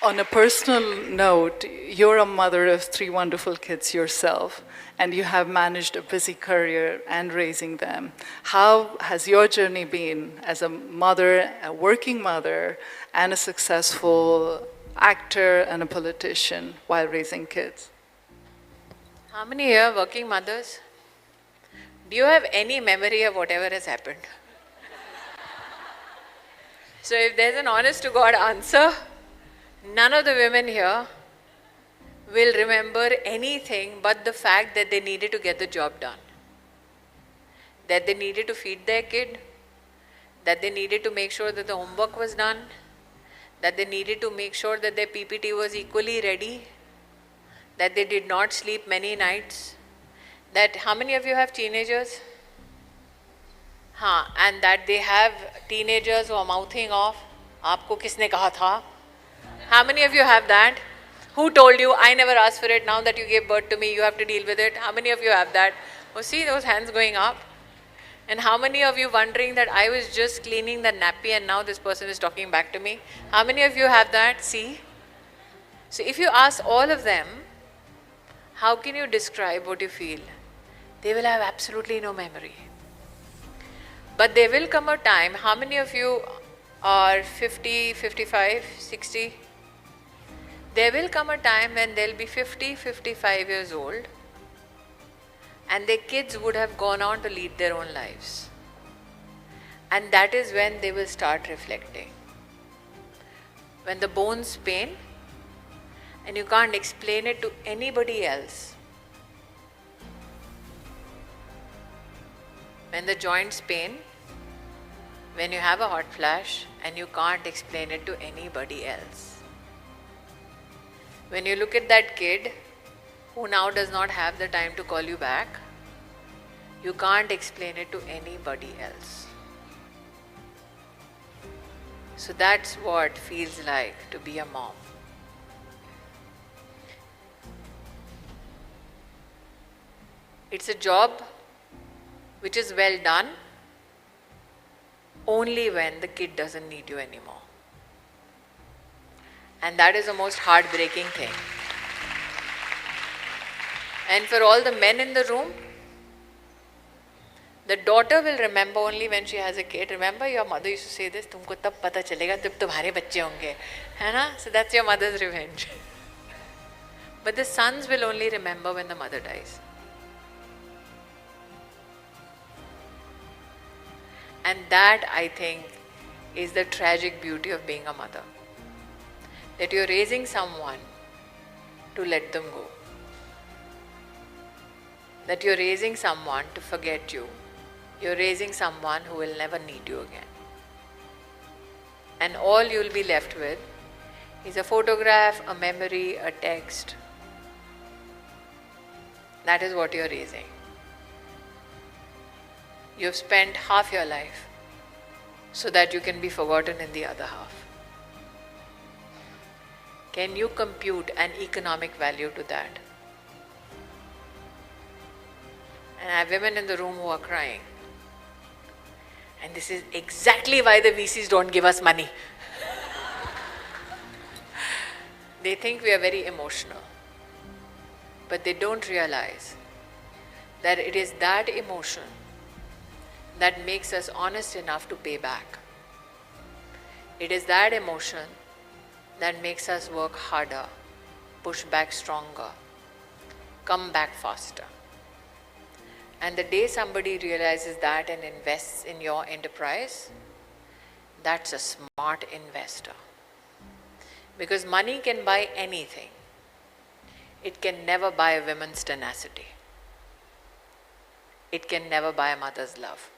On a personal note, you're a mother of 3 wonderful kids yourself, and you have managed a busy career and raising them. How has your journey been as a mother, a working mother, and a successful actor and a politician while raising kids? How many here are working mothers? Do you have any memory of whatever has happened? So if there's an honest to God answer, none of the women here will remember anything but the fact that they needed to get the job done. That they needed to feed their kid, that they needed to make sure that the homework was done, that they needed to make sure that their PPT was equally ready, that they did not sleep many nights, that how many of you have teenagers? And that they have teenagers who are mouthing off, "Aapko kisne kaha tha?" How many of you have that? Who told you, "I never asked for it, now that you gave birth to me, you have to deal with it"? How many of you have that? Oh, see those hands going up? And how many of you wondering that I was just cleaning the nappy and now this person is talking back to me? How many of you have that? See? So if you ask all of them, how can you describe what you feel? They will have absolutely no memory. But there will come a time, how many of you are 50, 55, 60? There will come a time when they'll be 50, 55 years old and their kids would have gone on to lead their own lives. And that is when they will start reflecting. When the bones pain and you can't explain it to anybody else. When the joints pain, when you have a hot flash and you can't explain it to anybody else. When you look at that kid who now does not have the time to call you back, you can't explain it to anybody else. So that's what feels like to be a mom. It's a job which is well done only when the kid doesn't need you anymore. And that is the most heartbreaking thing. And for all the men in the room, the daughter will remember only when she has a kid. Remember your mother used to say this, तुमको तब पता चलेगा जब तुम्हारे बच्चे होंगे, है ना? So that's your mother's revenge. But the sons will only remember when the mother dies. And that, I think, is the tragic beauty of being a mother. That you're raising someone to let them go. That you're raising someone to forget you. You're raising someone who will never need you again. And all you'll be left with is a photograph, a memory, a text. That is what you're raising. You've spent half your life so that you can be forgotten in the other half. Can you compute an economic value to that? And I have women in the room who are crying. And this is exactly why the VCs don't give us money. They think we are very emotional. But they don't realize that it is that emotion that makes us honest enough to pay back. It is that emotion that makes us work harder, push back stronger, come back faster. And the day somebody realizes that and invests in your enterprise, that's a smart investor. Because money can buy anything. It can never buy a woman's tenacity. It can never buy a mother's love.